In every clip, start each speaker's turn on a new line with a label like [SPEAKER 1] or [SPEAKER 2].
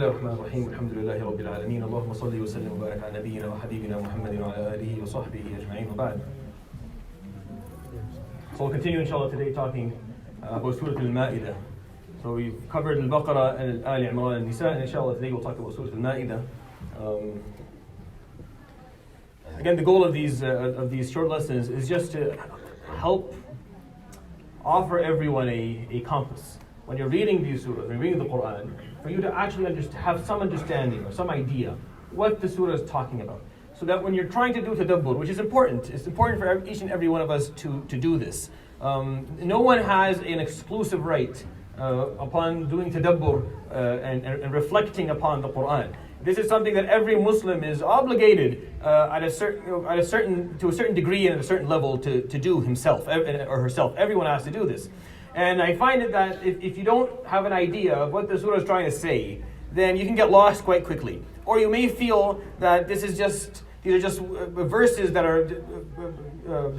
[SPEAKER 1] الله الرحمن الرحيم الحمد لله رب العالمين اللهم صل وسلم وبارك على نبينا وحبيبنا محمد وعلى آله وصحبه أجمعين وبعد. So we'll continue inshallah today talking about Surat Al-Maidah. So we've covered Al-Baqarah and Al-Imran and Nisa, and inshallah today we'll talk about Surat Al-Maidah. Again, the goal of these short lessons is just to help offer everyone a compass. When you're reading these surahs, when you're reading the Quran, for you to actually have some understanding or some idea what the surah is talking about. So that when you're trying to do tadabbur, which is important, it's important for each and every one of us to do this. No one has an exclusive right upon doing tadabbur and reflecting upon the Quran. This is something that every Muslim is obligated to a certain degree and at a certain level to do himself or herself. Everyone has to do this. And I find it that if you don't have an idea of what the surah is trying to say, then you can get lost quite quickly. Or you may feel that these are just verses that are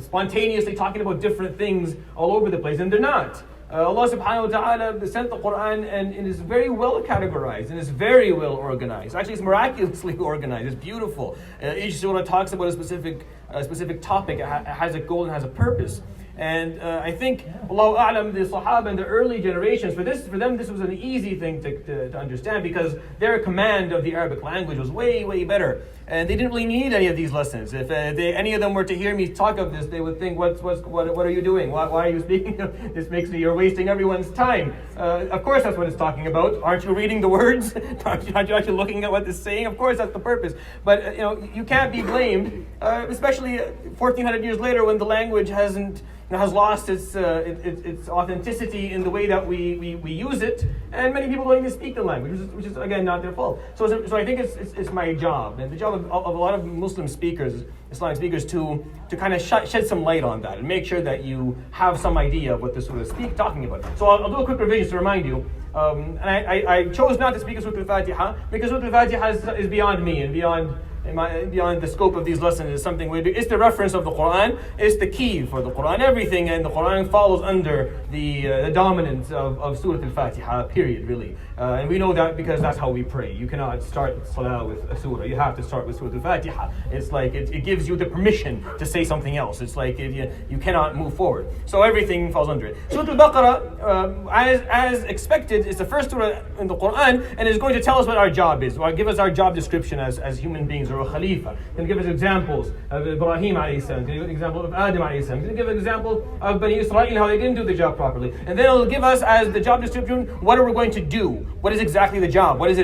[SPEAKER 1] spontaneously talking about different things all over the place, and they're not. Allah subhanahu wa ta'ala sent the Quran and it is very well categorized and it's very well organized. Actually, it's miraculously organized. It's beautiful. Each surah talks about a specific topic. It has a goal and has a purpose. And I think, Allahu A'lam, the Sahaba and the early generations, for them this was an easy thing to understand because their command of the Arabic language was way, way better. And they didn't really need any of these lessons. If any of them were to hear me talk of this, they would think, what are you doing? Why are you speaking? You're wasting everyone's time. Of course that's what it's talking about. Aren't you reading the words? Aren't you actually looking at what it's saying? Of course that's the purpose. But you can't be blamed, especially 1,400 years later when the language has lost its authenticity in the way that we use it, and many people don't even speak the language, which is again not their fault. So I think it's my job and the job of a lot of Muslim speakers, Islamic speakers, to kind of shed some light on that and make sure that you have some idea of what the surah is talking about. So I'll do a quick revision to remind you. And I chose not to speak of Surat Al-Fatiha because Surat Al-Fatiha is beyond me and beyond the scope of these lessons. Is something it's the reference of the Quran, it's the key for the Quran, everything, and the Quran follows under the dominance of Surat Al-Fatiha, period, really. And we know that because that's how we pray. You cannot start Salah with a surah. You have to start with Surat Al-Fatiha. It's like it gives you the permission to say something else. It's like you cannot move forward. So everything falls under it. Surat Al-Baqarah, as expected, is the first surah in the Quran, and is going to tell us what our job is, or give us our job description as human beings, or a Khalifa. Can give us examples of Ibrahim alayhi salam, can give an example of Adam alayhi salam, can give an example of Bani Israel, how they didn't do the job properly. And then it'll give us as the job description, what are we going to do? What is exactly the job? What does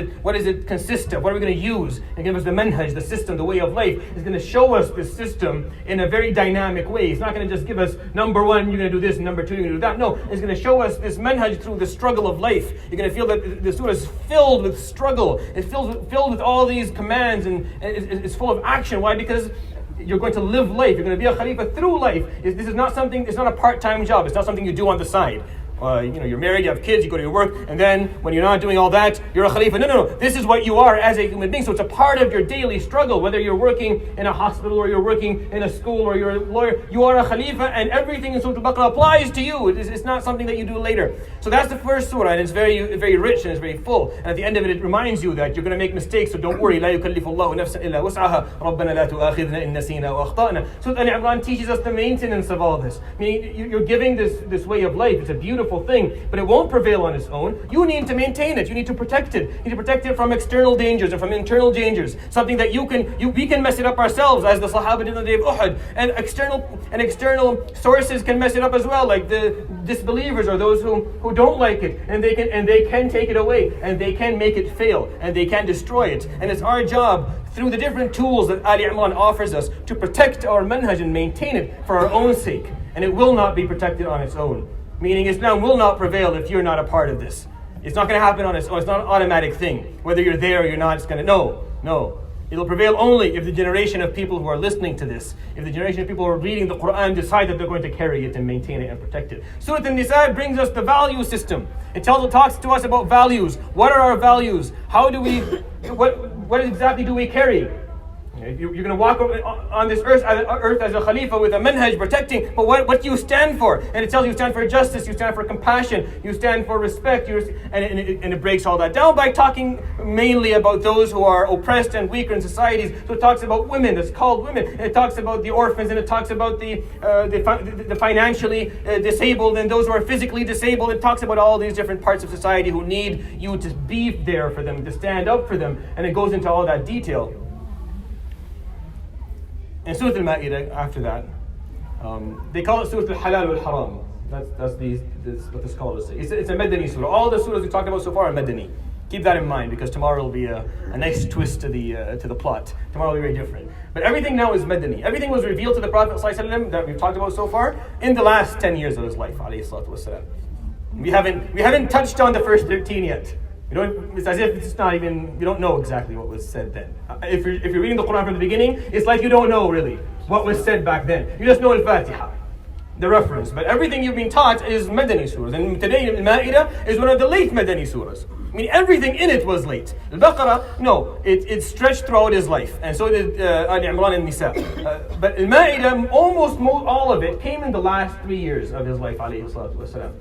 [SPEAKER 1] it consist of? What are we going to use? And give us the manhaj, the system, the way of life. It's going to show us this system in a very dynamic way. It's not going to just give us number one, you're going to do this, and number two, you're going to do that. No, it's going to show us this manhaj through the struggle of life. You're going to feel that the surah is filled with struggle. It's filled with all these commands, and it's full of action. Why? Because you're going to live life. You're going to be a Khalifa through life. This is not something. It's not a part-time job. It's not something you do on the side. You're married, you have kids, you go to your work, and then when you're not doing all that, you're a Khalifa. No. This is what you are as a human being. So it's a part of your daily struggle. Whether you're working in a hospital or you're working in a school or you're a lawyer, you are a Khalifa, and everything in Surah Al-Baqarah applies to you. It's not something that you do later. So that's the first surah, and it's very, very rich and it's very full. And at the end of it, it reminds you that you're going to make mistakes, so don't worry. لا يكلف الله نفسا إلا وسعها ربنا لا تؤاخذنا إن نسينا وأخطأنا. Surah Al-Imran teaches us the maintenance of all this. Meaning, you're giving this way of life. It's a beautiful thing, but it won't prevail on its own. You need to maintain it. You need to protect it. You need to protect it from external dangers and from internal dangers. Something that we can mess it up ourselves, as the Sahaba did on the day of Uhud. And external sources can mess it up as well, like the disbelievers or those who don't like it, and they can take it away, and they can make it fail, and they can destroy it. And it's our job, through the different tools that Ali Imran offers us, to protect our manhaj and maintain it for our own sake. And it will not be protected on its own. Meaning Islam will not prevail if you're not a part of this. It's not going to happen on its own. It's not an automatic thing. Whether you're there or you're not, it's going to... No. It'll prevail only if the generation of people who are listening to this, if the generation of people who are reading the Quran decide that they're going to carry it and maintain it and protect it. Surah An-Nisa brings us the value system. It talks to us about values. What are our values? How do we... What exactly do we carry? You're going to walk on this earth as a Khalifa with a manhaj protecting, but what do you stand for? And it tells you stand for justice, you stand for compassion, you stand for respect, and it breaks all that down by talking mainly about those who are oppressed and weaker in societies. So it talks about women, it's called women, and it talks about the orphans, and it talks about the financially disabled and those who are physically disabled. It talks about all these different parts of society who need you to be there for them, to stand up for them, and it goes into all that detail. In Surat Al-Maidah, after that, they call it Surat Al-Halal Wal-Haram. That's what the scholars say. It's a Madani surah. All the surahs we talked about so far are Madani. Keep that in mind, because tomorrow will be a nice twist to the plot. Tomorrow will be very different. But everything now is Madani. Everything was revealed to the Prophet ﷺ that we've talked about so far in the last 10 years of his life. We haven't touched on the first 13 yet. It's as if it's not even, we don't know exactly what was said then. If you're reading the Quran from the beginning, it's like you don't know really what was said back then. You just know Al-Fatiha, the reference. But everything you've been taught is Madani surahs. And today Al-Ma'idah is one of the late Madani surahs. I mean, everything in it was late. Al-Baqarah, no, it stretched throughout his life. And so did Al-Imran and Nisa. But Al-Ma'idah, almost all of it came in the last 3 years of his life, alayhi salatu wasalam.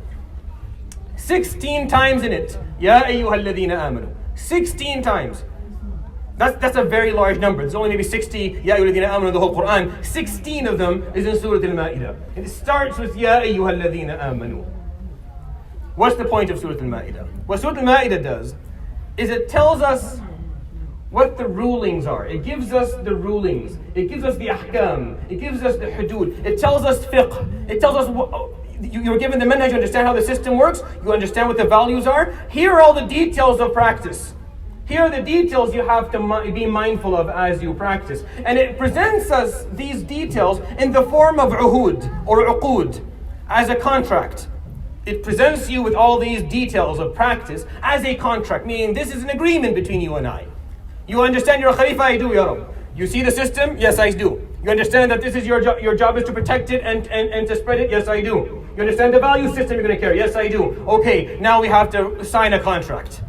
[SPEAKER 1] 16 times in it. Ya ayyuhal ladhina amanu. 16 times. That's a very large number. There's only maybe 60 Ya ayyuhal ladhina amanu in the whole Quran. 16 of them is in Surat Al-Maidah. And it starts with Ya ayyuhal ladhina amanu. What's the point of Surat Al-Maidah? What Surat Al-Maidah does is it tells us what the rulings are. It gives us the rulings. It gives us the ahkam. It gives us the hudud. It tells us fiqh. It tells us what... You're given the manhaj, you understand how the system works, you understand what the values are. Here are all the details of practice. Here are the details you have to be mindful of as you practice. And it presents us these details in the form of uhud or uqud, as a contract. It presents you with all these details of practice as a contract, meaning this is an agreement between you and I. You understand you're a Khalifa? I do, Ya Rab. You see the system? Yes, I do. You understand that this is your job? Your job is to protect it and to spread it? Yes, I do. You understand the value system you're going to carry? Yes, I do. Okay, now we have to sign a contract.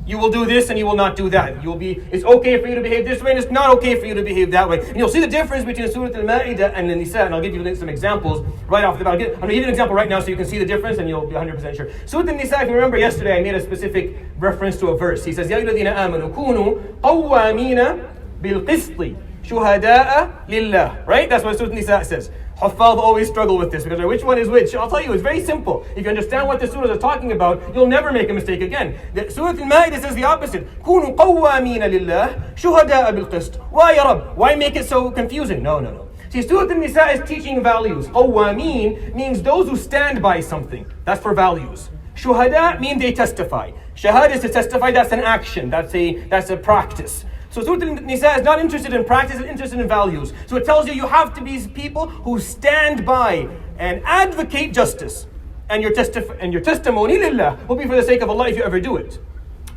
[SPEAKER 1] You will do this and you will not do that. It's okay for you to behave this way and it's not okay for you to behave that way. And you'll see the difference between Surat Al-Ma'idah and An-Nisa, and I'll give you some examples right off the bat. I'm going to give you an example right now so you can see the difference and you'll be 100% sure. Surat Al-Nisa, if you remember yesterday, I made a specific reference to a verse. He says, Ya ayyuhalladhina amanu kunu qawwamina bil-qisti shuhada'a lillah. Right? That's what Surat Al-Nisa says. Huffaz always struggle with this because which one is which? I'll tell you, it's very simple. If you understand what the surahs are talking about, you'll never make a mistake again. Surah Al-Ma'idah says the opposite. كُونُوا قَوَّامِينَ لِلَّهِ شُهَدَاءَ بِالْقِسْطِ. Why, Ya Rab? Why make it so confusing? No. See, Surah Al-Nisa is teaching values. Qawwameen means those who stand by something. That's for values. Shuhada mean they testify. Shahada is to testify, that's an action, that's a practice. So Surah Al-Nisa is not interested in practice, it's interested in values. So it tells you have to be people who stand by and advocate justice. And your testimony lillah will be for the sake of Allah if you ever do it.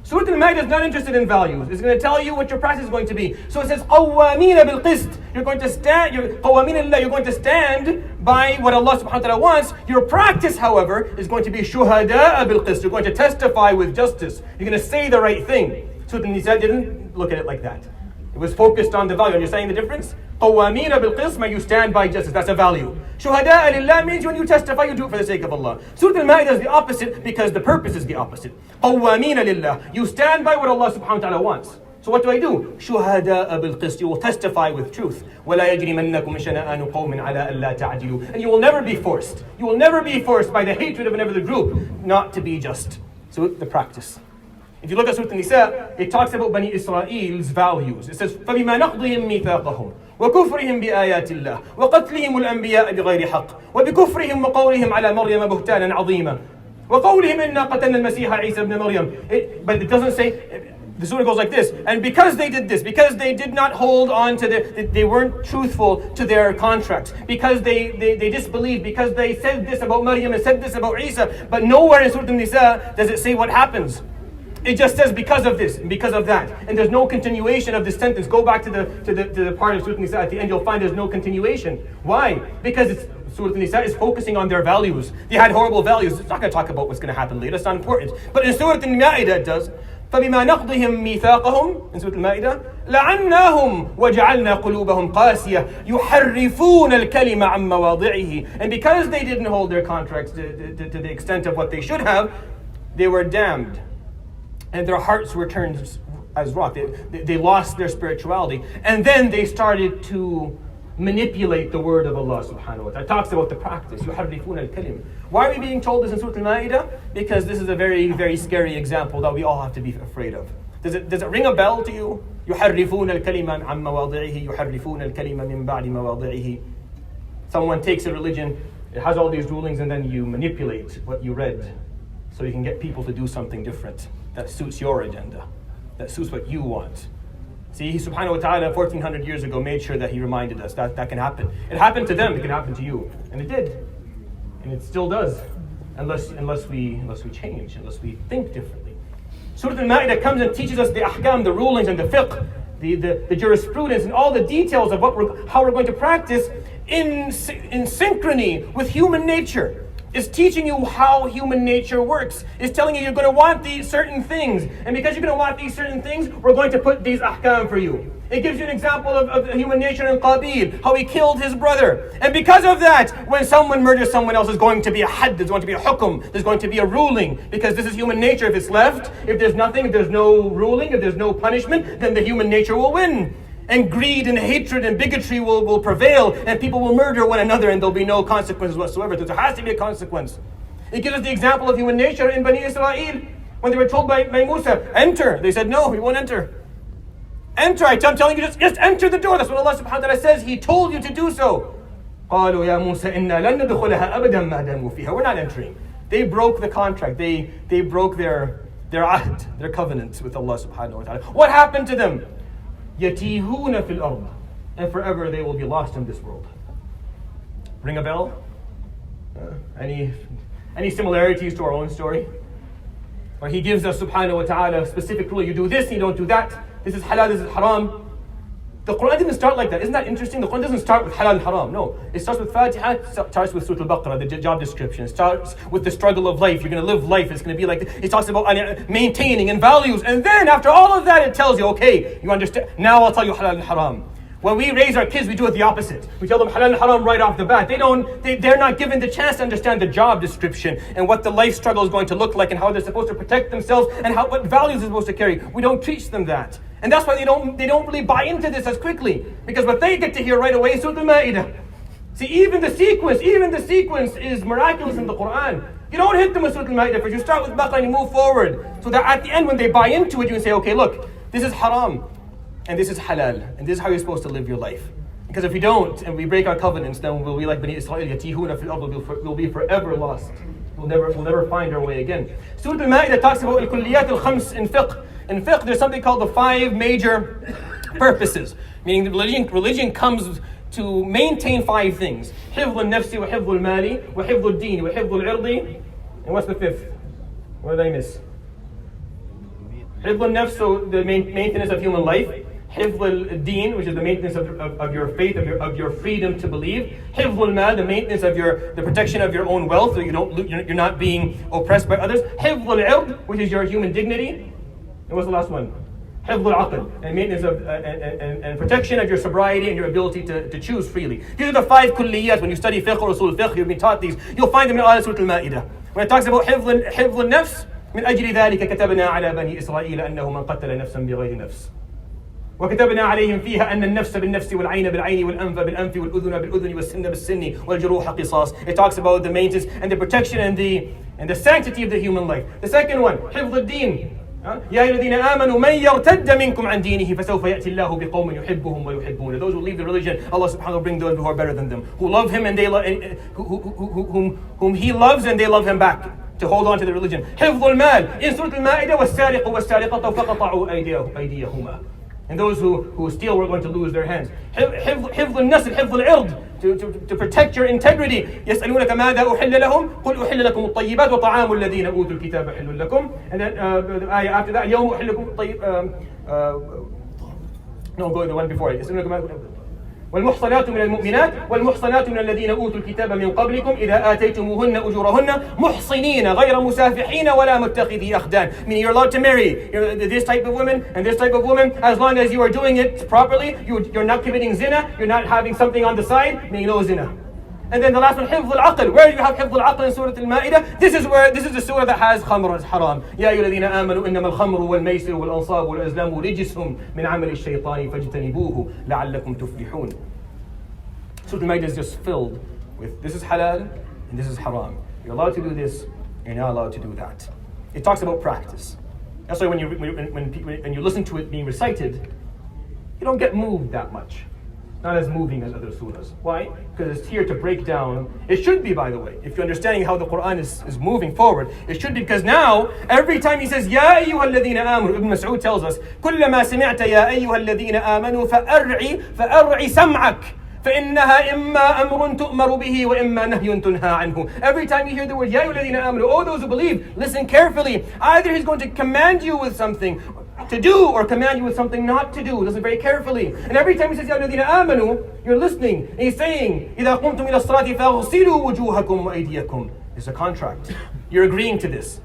[SPEAKER 1] Surah Al-Maidah is not interested in values. It's going to tell you what your practice is going to be. So it says, قَوَّامِينَ بِالْقِسْطِ. You're going to stand, قَوَّامِينَ لِلَّهِ, you're going to stand by what Allah subhanahu wa ta'ala wants. Your practice, however, is going to be شُهَدَاءَ بِالْقِسْطِ. You're going to testify with justice. You're going to say the right thing. Surah Al-Nisa didn't look at it like that. It was focused on the value. Understanding the difference? قَوَّامِينَ بِالْقِسْطِ, you stand by justice. That's a value. شُهَدَاءَ لِلَّهِ means when you testify, you do it for the sake of Allah. Surah Al-Maidah is the opposite because the purpose is the opposite. قَوَّامِينَ لِلَّهِ. You stand by what Allah subhanahu wa ta'ala wants. So what do I do? شُهَدَاءَ بِالْقِسْطِ. You will testify with truth. وَلَا يَجْرِمَنَّكُمْ شَنَآنُ قَوْمٍ عَلَىٰ أَلَّا تَعْدِلُوا. And you will never be forced. You will never be forced by the hatred of another group not to be just. So the practice. If you look at Surah Al-Nisa, it talks about Bani Israel's values. It says, فَبِمَا نَقْضِهِمْ مِيثَاقَهُمْ وَكُفْرِهِمْ بِآيَاتِ اللَّهِ وَقَتْلِهِمُ الْأَنْبِيَاءَ بِغَيْرِ حَقٍّ وَبِكُفْرِهِمْ وَقَوْلِهِمْ عَلَى مَرْيَمَ بُهْتَانًا عَظِيمًا وَقَوْلِهِمْ إِنَّا قَتَلْنَا الْمَسِيحَ عِيسَى ابْنَ مَرْيَمَ. But it doesn't say, the surah goes like this, and because they did this, because they did not hold on to they weren't truthful to their contracts, because they disbelieved, because they said this about Maryam and said this about Isa, but nowhere in Surah Al-Nisa does it say what happens. It just says because of this and because of that. And there's no continuation of this sentence. Go back to the part of Surah Al-Nisa at the end, you'll find there's no continuation. Why? Because Surah Al-Nisa is focusing on their values. They had horrible values. It's not going to talk about what's going to happen later. It's not important. But in Surah Al-Maidah it does. فبما نقضهم ميثاقهم in Surat Al-Maidah لعناهم وجعلنا قلوبهم قاسية يحرفون الكلمة عن مواضعه. And because they didn't hold their contracts to the extent of what they should have, they were damned and their hearts were turned as rock. They lost their spirituality, and then they started to manipulate the word of Allah subhanahu wa ta'ala. It talks about the practice. يحرفون الكلمة. Why are we being told this in Surat Al-Maidah? Because this is a very, very scary example that we all have to be afraid of. Does it ring a bell to you? يحرفون الكلمة عن مواضعه يحرفون الكلمة من بعد مواضعه. Someone takes a religion, it has all these rulings, and then you manipulate what you read so you can get people to do something different that suits your agenda, that suits what you want. See, subhanahu wa ta'ala 1400 years ago made sure that he reminded us that that can happen. It happened to them, it can happen to you. And it did. And it still does. Unless we change, unless we think differently. Surah Al-Maidah comes and teaches us the ahkam, the rulings and the fiqh, the jurisprudence and all the details of how we're going to practice in synchrony with human nature. Is teaching you how human nature works. Is telling you you're going to want these certain things. And because you're going to want these certain things, we're going to put these ahkam for you. It gives you an example of human nature in Qabil, how he killed his brother. And because of that, when someone murders someone else, there's going to be a had, there's going to be a hukum, there's going to be a ruling. Because this is human nature. If it's left, if there's nothing, if there's no ruling, if there's no punishment, then the human nature will win. And greed and hatred and bigotry will prevail, and people will murder one another, and there'll be no consequences whatsoever. There has to be a consequence. It gives us the example of human nature in Bani Israel. When they were told by Musa, enter, they said, no, we won't enter. Enter, I'm telling you, just enter the door. That's what Allah subhanahu wa ta'ala says. He told you to do so. قالوا يا موسى إنا لن ندخلها أبدا ما داموا فيها. We're not entering. They broke the contract. They broke their ahd, their covenant with Allah subhanahu wa ta'ala. What happened to them? يَتِيهُونَ فِي الْأَرْضِ. And forever they will be lost in this world. Ring a bell? Any similarities to our own story? Where he gives us subhanahu wa ta'ala a specific rule. You do this, you don't do that. This is halal, this is haram. The Quran didn't start like that. Isn't that interesting? The Quran doesn't start with halal and haram. No. It starts with Fatiha, it starts with Surat Al-Baqarah, the job description. It starts with the struggle of life. You're going to live life. It's going to be like this. It talks about maintaining and values. And then after all of that, it tells you, okay, you understand. Now I'll tell you halal and haram. When we raise our kids, we do it the opposite. We tell them halal and haram right off the bat. They're not given the chance to understand the job description and what the life struggle is going to look like and how they're supposed to protect themselves and what values they're supposed to carry. We don't teach them that. And that's why they don't really buy into this as quickly. Because what they get to hear right away is Surat Al-Maidah. See, even the sequence is miraculous in the Quran. You don't hit them with Surat Al-Maidah first. You start with Baqarah and you move forward. So that at the end when they buy into it, you can say, okay, look, this is haram. And this is halal. And this is how you're supposed to live your life. Because if we don't, and we break our covenants, then we'll be like Bani Israel, يَتِيهُونَ فِي الْأَرْضِ, we'll be forever lost. We'll never find our way again. Surah Al-Maidah talks about al-kulliyat al-khams in fiqh. In fiqh, there's something called the 5 major purposes. Meaning the religion comes to maintain 5 things. حفظ النفس وحفظ المال وحفظ الدين وحفظ العرض. And what's the 5th? What did I miss? حفظ النفس, so the maintenance of human life. حفظ الدين, which is the maintenance of your faith, of your freedom to believe. حفظ المال, the maintenance of the protection of your own wealth, so you're not being oppressed by others. حفظ العرض, which is your human dignity. And what's the last one? حفظ العقل, and maintenance of and protection of your sobriety and your ability to choose freely. These are the 5 kulliyat. When you study fiqh or usul fiqh, you've been taught these. You'll find them in all Surah Al-Maidah. When it talks about حفظ النفس, من أجل ذلك كتبنا على بني إسرائيل أنه من قتل نفسا بغير نفس وكتبنا عليهم فيها أن النفس بالنفس والعين بالعين والأنف بالأنف والأذن بالأذن والسن بالسن والجروح قصاص. It talks about the maintenance and the protection and the sanctity of the human life. The second one, حفظ الدين. يا أيها الذين آمنوا من يرتد منكم عن دينه فسوف يأتي الله بقوم يحبهم ويحبونه. Those who leave the religion, Allah subhanahu wa ta'ala will bring those who are better than them, who love him and they whom he loves and they love him back, to hold on to the religion. حفظ المال. In Surah Al-Maidah, والسارق والسارقة فقطعوا أيديهما. And those who steal were going to lose their hands. حفظ النسل, حفظ العرض, to protect your integrity. يسألونك ماذا أحل لهم قل أحل لكم الطيبات وطعام الذين أوتوا الكتاب حل لكم. And then the ayah after that, يوم أحل لكم الطيب. No, go the one before it. والمحصنات من المؤمنات والمحصنات من الذين أوتوا الكتاب من قبلكم إذا آتيتموهن أجورهن محصنين غير مسافحين ولا متخذي أخدان. Meaning you're allowed to marry this type of woman and this type of woman as long as you are doing it properly. You're not committing zina. You're not having something on the side. Meaning no zina. And then the last one, حفظ العقل. Where do you have حفظ العقل in Surat Al-Maidah? This is the surah that has خمر is haram. يا أيها الذين آمنوا إنما الخمر والميسر والأنصاب والأزلام رجس من عمل الشيطان فاجتنبوه لعلكم تفلحون. Surat Al-Maidah is just filled with this is halal and this is haram. You're allowed to do this, you're not allowed to do that. It talks about practice. That's why when you listen to it being recited, you don't get moved that much. Not as moving as other surahs. Why? Because it's here to break down. It should be, by the way, if you're understanding how the Quran is moving forward, it should be because now, every time he says, يَا أَيُّهَا الَّذِينَ آمَنُوا, Ibn Mas'ud tells us, كُلَّمَا سَمِعْتَ يَا أَيُّهَا الَّذِينَ آمَنُوا فَأَرْعِ سَمْعَكَ فإنها إما أمر تؤمر به وإما نهي تنهى عنه. Every time you hear the word يا أيها الذين آمنوا, oh those who believe, listen carefully. Either he's going to command you with something to do or command you with something not to do. Listen very carefully. And every time he says يا أيها الذين آمنوا, you're listening. And he's saying إذا قمتم إلى الصلاة فاغسلوا وجوهكم وأيديكم. It's a contract. You're agreeing to this.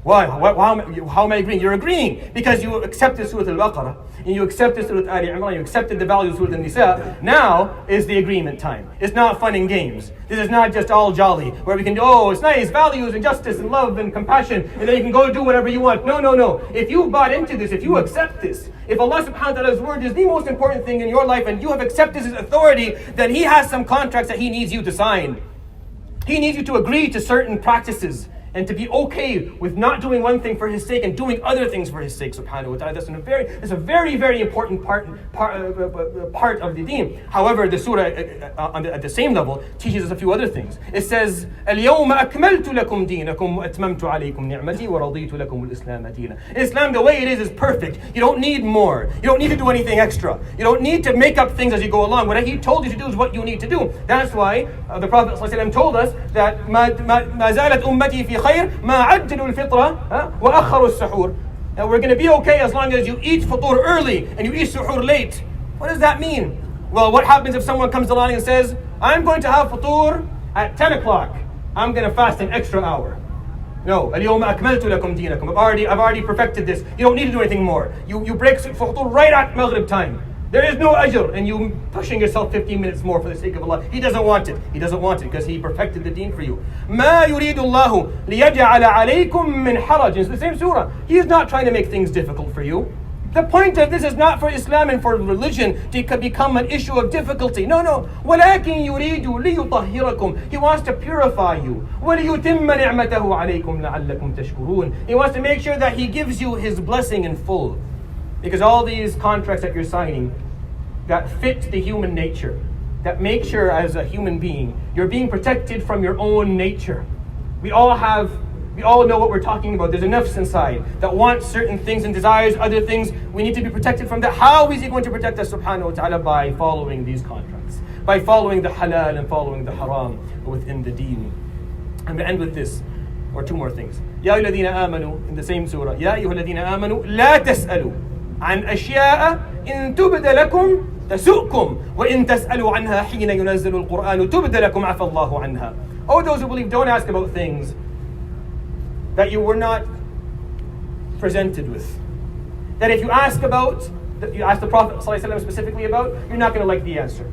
[SPEAKER 1] Why? How am I agreeing? You're agreeing because you accepted Surat Al-Baqarah and you accepted Surat Ali Imran, you accepted the values of Surat Al-Nisa. Now is the agreement time. It's not fun and games. This is not just all jolly where we can do, oh, it's nice, values and justice and love and compassion, and then you can go do whatever you want. No. If you bought into this, if you accept this, if Allah subhanahu wa ta'ala's word is the most important thing in your life and you have accepted His authority, then He has some contracts that He needs you to sign. He needs you to agree to certain practices and to be okay with not doing one thing for His sake and doing other things for His sake, subhanahu wa ta'ala. That's a very, very important part of the deen. However, the surah at the same level teaches us a few other things. It says, اليوم أكملت لكم دينكم وأتممت عليكم نعمتي ورضيت لكم الإسلام دينا. Islam, the way it is perfect. You don't need more. You don't need to do anything extra. You don't need to make up things as you go along. What He told you to do is what you need to do. That's why the Prophet ﷺ told us that ما زالت أمتي في خير ما عجلوا الفطرة وأخروا السحور. And we're going to be okay as long as you eat futur early and you eat suhoor late. What does that mean? Well, what happens if someone comes along and says, I'm going to have futur at 10 o'clock. I'm going to fast an extra hour. No, اليوم أكملت لكم دينكم. I've already perfected this. You don't need to do anything more. You break futur right at Maghrib time. There is no ajr, and you pushing yourself 15 minutes more for the sake of Allah. He doesn't want it. He doesn't want it because He perfected the deen for you. ما يريد الله ليجعل عليكم من حرج. It's the same surah. He is not trying to make things difficult for you. The point of this is not for Islam and for religion to become an issue of difficulty. No. ولكن يريد ليطهركم. He wants to purify you. وليتم نعمته عليكم لعلكم تشكرون. He wants to make sure that He gives you His blessing in full. Because all these contracts that you're signing that fit the human nature, that make sure as a human being, you're being protected from your own nature. We all know what we're talking about. There's a nafs inside that wants certain things and desires other things. We need to be protected from that. How is He going to protect us, subhanahu wa ta'ala? By following these contracts. By following the halal and following the haram within the deen. I'm going to end with this, or two more things. يا أيها الذين آمنوا, in the same surah, يا أيها الذين آمنوا لا تسألوا عن أشياء إن تبد لكم تسؤكم وإن تسألوا عنها حين ينزل القرآن تبد لكم عفى الله عنها. Oh, those who believe, don't ask about things that you were not presented with. That if you ask about, that you ask the Prophet ﷺ specifically about, you're not going to like the answer.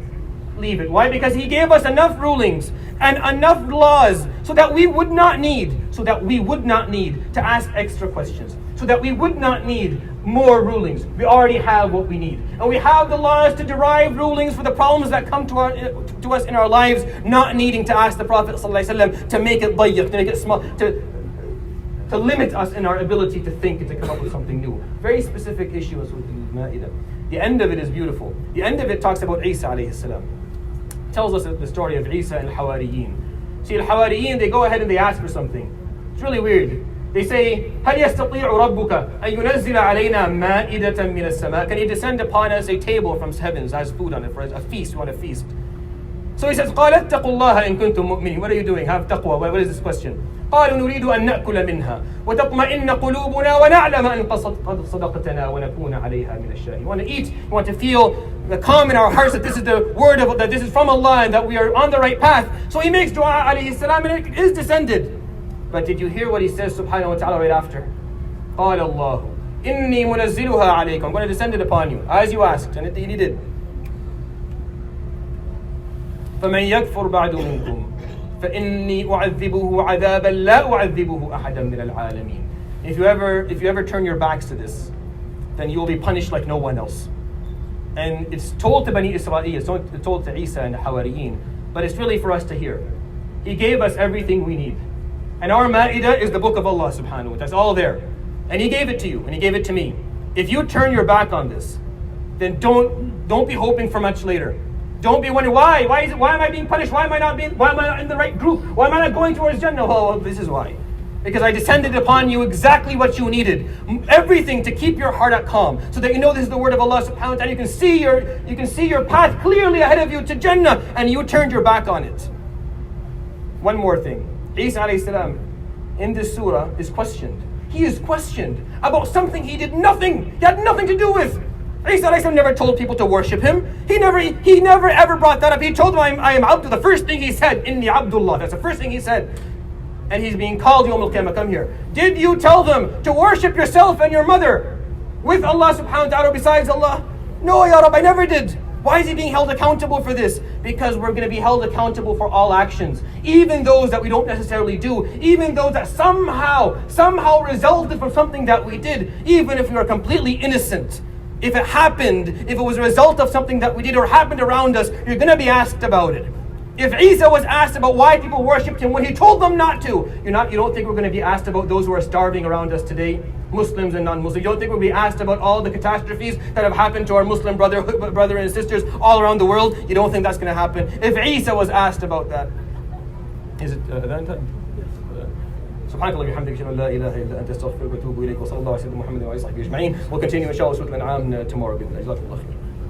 [SPEAKER 1] Leave it. Why? Because he gave us enough rulings and enough laws so that we would not need to ask extra questions. So that we would not need more rulings. We already have what we need. And we have the laws to derive rulings for the problems that come to us in our lives, not needing to ask the Prophet ﷺ to make it dayyq, to make it small, to limit us in our ability to think and to come up with something new. Very specific issue in Surat Al-Maidah. The end of it is beautiful. The end of it talks about Isa alayhi salam. It tells us the story of Isa and Al-Hawariyin. See, Al-Hawariyin, they go ahead and they ask for something. It's really weird. They say, هل يستطيع ربك أن ينزل علينا مائدة من السماء? Can He descend upon us a table from heavens, has food on it, for a feast, we want a feast. So he says, قال اتقوا الله إن كنتم مؤمنين. What are you doing? Have taqwa. What is this question? قالوا نريد أن نأكل منها وتطمئن قلوبنا ونعلم أن قد صدقتنا ونكون عليها من الشاهدين. We want to eat. We want to feel the calm in our hearts that this is the word of, that this is from Allah and that we are on the right path. So he makes dua alayhi salam and it is descended. But did you hear what he says subhanahu wa ta'ala right after? قال الله إني منزلها عليكم. I'm going to descend it upon you as you asked, and he did. فمن يكفر بعد منكم فإني أعذبه عذابا لا أعذبه أحدا من العالمين. If you ever turn your backs to this, then you will be punished like no one else. And it's told to Bani Israel, it's told to Isa and the Hawariyin, but it's really for us to hear. He gave us everything we need. And our Ma'idah is the book of Allah subhanahu wa ta'ala. That's all there. And He gave it to you, and He gave it to me. If you turn your back on this, then don't be hoping for much later. Don't be wondering why am I being punished? Why am I not in the right group? Why am I not going towards Jannah? Oh, this is why. Because I descended upon you exactly what you needed. Everything to keep your heart at calm. So that you know this is the word of Allah subhanahu wa ta'ala. You can see your path clearly ahead of you to Jannah, and you turned your back on it. One more thing. Isa alayhi salam in this surah is questioned. He is questioned about something he did nothing. He had nothing to do with. Isa alayhi salam never told people to worship him. He never ever brought that up. He told them, I am Abdullah. The first thing he said, Inni Abdullah. That's the first thing he said. And he's being called Yawm al-Qiyamah, come here. Did you tell them to worship yourself and your mother with Allah subhanahu wa ta'ala besides Allah? No, Ya Rab, I never did. Why is he being held accountable for this? Because we're going to be held accountable for all actions. Even those that we don't necessarily do. Even those that somehow resulted from something that we did. Even if we are completely innocent. If it was a result of something that we did or happened around us, you're going to be asked about it. If Isa was asked about why people worshipped him when he told them not to, you don't think we're going to be asked about those who are starving around us today, Muslims and non-Muslims? You don't think we'll be asked about all the catastrophes that have happened to our Muslim brother and sisters all around the world? You don't think that's going to happen? If Isa was asked about that, is it that? سبحانك اللهم وبحمدك اشهد ان لا اله الا انت استغفرك واتوب اليك وصلى الله على سيدنا محمد وعلى اله وصحبه اجمعين. We'll continue inshallah Surat Al-An'am tomorrow.